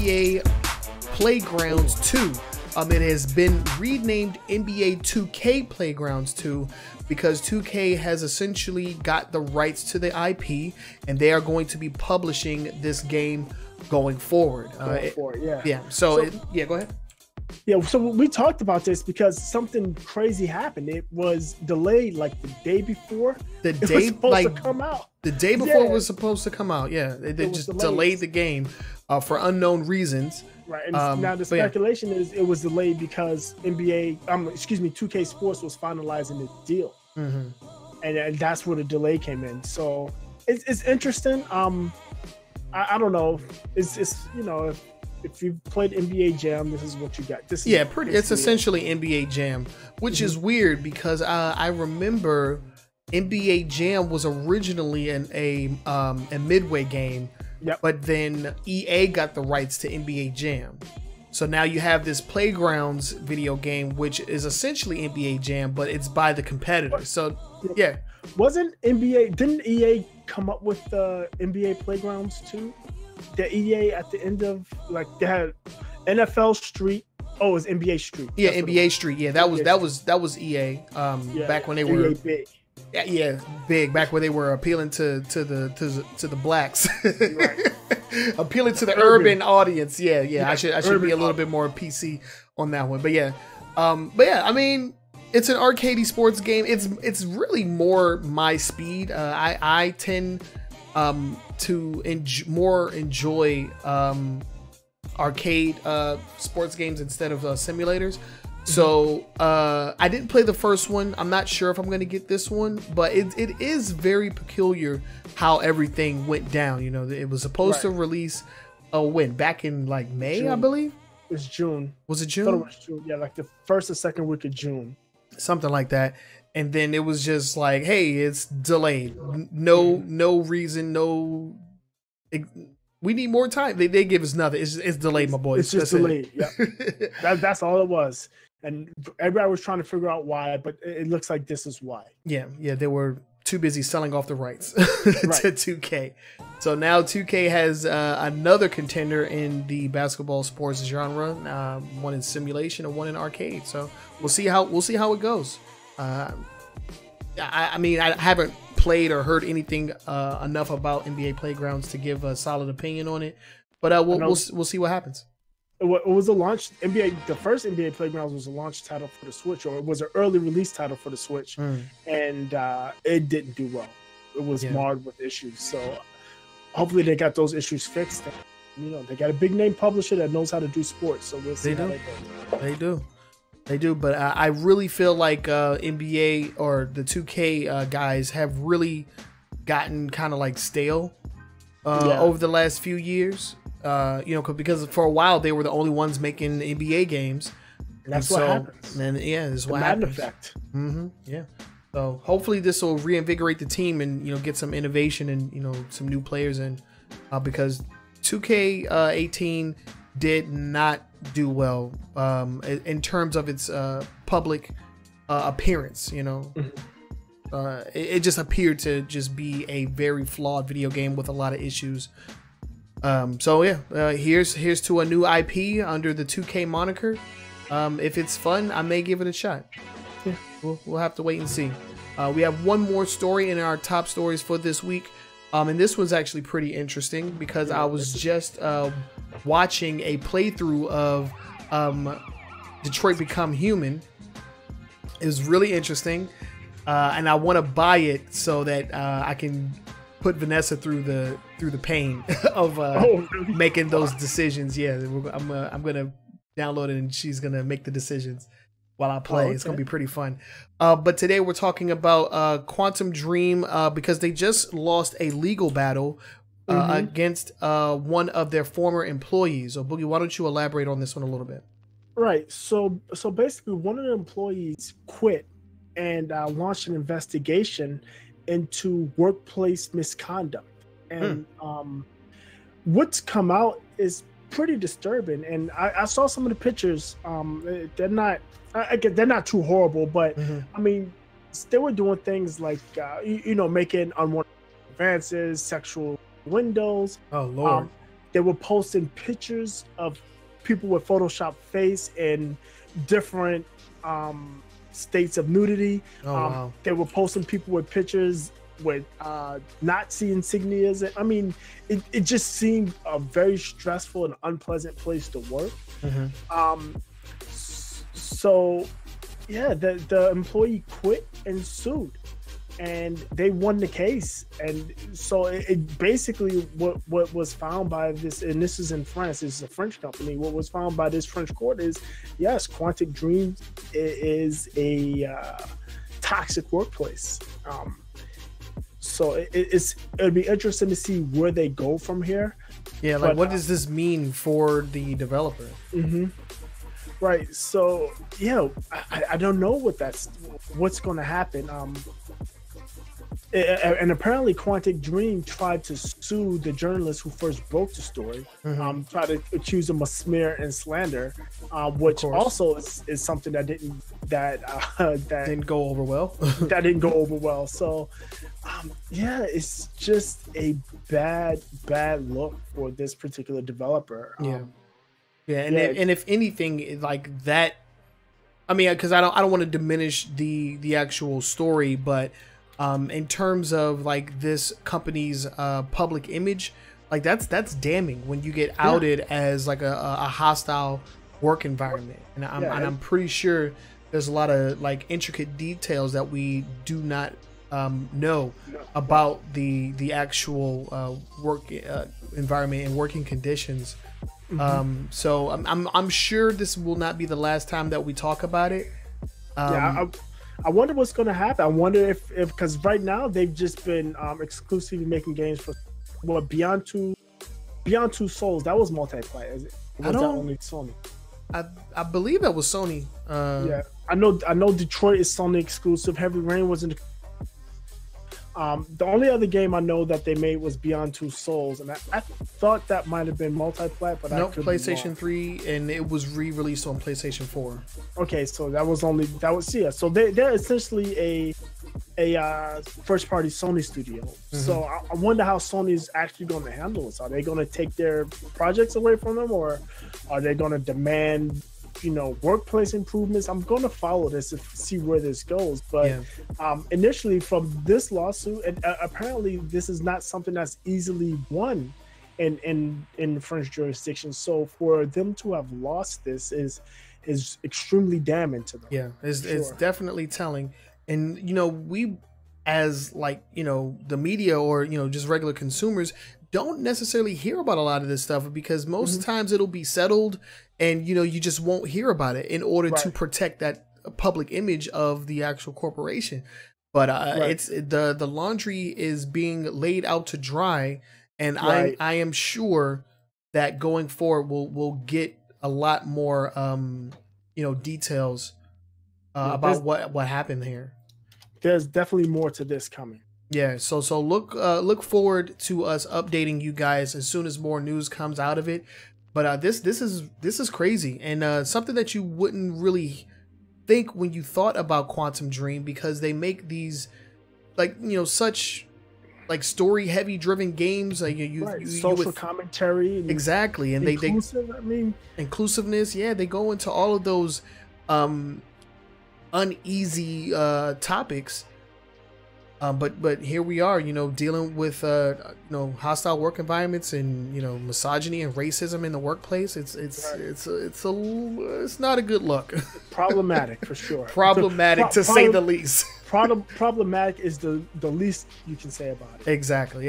NBA Playgrounds 2. It has been renamed NBA 2K Playgrounds 2 because 2K has essentially got the rights to the IP, and they are going to be publishing this game going forward. Yeah. So go ahead. Yeah, so we talked about this because something crazy happened. It was delayed like the day before. The day supposed to come out. The day before it was supposed to come out. Yeah, they just delayed the game for unknown reasons. Right, and now the speculation is it was delayed because 2K Sports was finalizing its deal, and that's where the delay came in. So it's interesting. I don't know. It's if you've played NBA Jam, this is what you got. It's essentially NBA Jam, which is weird because I remember NBA Jam was originally a midway game. Yep. But then EA got the rights to NBA Jam. So now you have this Playgrounds video game, which is essentially NBA Jam, but it's by the competitor. So, yeah. Didn't EA come up with the NBA Playgrounds too? The EA at the end of, they had NFL Street. Oh, it was NBA Street. Yeah, NBA Street. Yeah, that was EA. Back when they were EA big. Yeah, big back when they were appealing to the blacks, right. Appealing to the urban audience. Yeah. I should be a little bit more PC on that one. But yeah. I mean, it's an arcadey sports game. It's really more my speed. I tend to enjoy arcade sports games instead of simulators. So I didn't play the first one. I'm not sure if I'm going to get this one, but it is very peculiar how everything went down. You know, it was supposed to release back in May, June. I believe. It was June. Was it June? I thought it was June. Yeah, the first or second week of June. Something like that. And then it was just like, hey, it's delayed. No reason, no. We need more time. They give us nothing. It's delayed, my boys. It's just delayed. Yeah, that's all it was. And everybody was trying to figure out why, but it looks like this is why. Yeah. They were too busy selling off the rights to 2K. So now 2K has another contender in the basketball sports genre. One in simulation and one in arcade. So we'll see how it goes. I mean, I haven't played or heard anything enough about NBA Playgrounds to give a solid opinion on it, but we'll see what happens. It was a launch the first NBA Playgrounds was a launch title for the Switch, or it was an early release title for the Switch, and it didn't do well. It was marred with issues. So hopefully they got those issues fixed. And, they got a big name publisher that knows how to do sports. So we'll see how they go. They do, but I really feel like NBA or the 2K guys have really gotten kind of stale over the last few years. Because for a while they were the only ones making NBA games. And that's what happens. And this is what happens. Effect. Yeah. So hopefully this will reinvigorate the team and get some innovation and some new players in, because 2K18 did not do well in terms of its public appearance. It just appeared to just be a very flawed video game with a lot of issues. Here's to a new IP under the 2K moniker. If it's fun, I may give it a shot. Yeah, we'll have to wait and see. We have one more story in our top stories for this week. And this was actually pretty interesting because I was just watching a playthrough of Detroit Become Human. It was really interesting, and I want to buy it so that I can put Vanessa through the pain of making those decisions. Yeah, I'm gonna download it and she's gonna make the decisions while I play. It's gonna be pretty fun. But today we're talking about Quantum Dream because they just lost a legal battle against one of their former employees. So Boogie, why don't you elaborate on this one a little bit? Right. So basically, one of the employees quit and launched an investigation into workplace misconduct. And what's come out is pretty disturbing. And I saw some of the pictures. They're not too horrible, but I mean, they were doing things like making unwanted advances, sexual windows. Oh Lord. they were posting pictures of people with Photoshop face in different states of nudity. Oh, wow. They were posting people with pictures with Nazi insignias. I mean, it just seemed a very stressful and unpleasant place to work. So yeah, the employee quit and sued, and they won the case. And so it basically what was found by this, and this is in France, this is a French company, what was found by this French court is, yes, Quantic Dream is a toxic workplace. So it'd be interesting to see where they go from here. Yeah, like, what does this mean for the developer? Right. So yeah, I don't know what's going to happen. And apparently Quantic Dream tried to sue the journalist who first broke the story, tried to accuse him of smear and slander, which also is something that didn't go over well. That didn't go over well. So yeah, it's just a bad look for this particular developer. And if anything like that, I mean, because I don't want to diminish the actual story, but in terms of like this company's public image, like that's damning when you get outed as like a hostile work environment. And I'm pretty sure there's a lot of like intricate details that we do not know about the actual work environment and working conditions. So I'm sure this will not be the last time that we talk about it. I wonder what's going to happen. I wonder if because right now they've just been exclusively making games for Beyond Two Souls. That was multiplayer. Was that only Sony? I believe that was Sony. Yeah, I know Detroit is Sony exclusive. Heavy Rain wasn't. The only other game I know that they made was Beyond Two Souls, and I thought that might have been multiplayer, but nope, PlayStation 3, and it was re-released on PlayStation 4. Okay, so that was so they're essentially a first-party Sony studio. So I wonder how Sony's actually going to handle this. Are they going to take their projects away from them, or are they going to demand workplace improvements? I'm going to follow this to see where this goes. But initially from this lawsuit, and apparently this is not something that's easily won in French jurisdiction. So for them to have lost this is extremely damning to them. Yeah, it's definitely telling. And we as the media or just regular consumers don't necessarily hear about a lot of this stuff because most times it'll be settled and you just won't hear about it in order to protect that public image of the actual corporation. But it's the laundry is being laid out to dry, and I am sure that going forward we'll get a lot more details about what happened here. There's definitely more to this coming. Yeah, so look forward to us updating you guys as soon as more news comes out of it. But this is crazy, and something that you wouldn't really think when you thought about Quantum Dream, because they make these such story heavy driven games, like social commentary, and exactly, and inclusiveness. Yeah, they go into all of those uneasy topics. But here we are, dealing with hostile work environments and misogyny and racism in the workplace. It's not a good look. Problematic for sure. Problematic to say the least. Problematic is the least you can say about it. Exactly.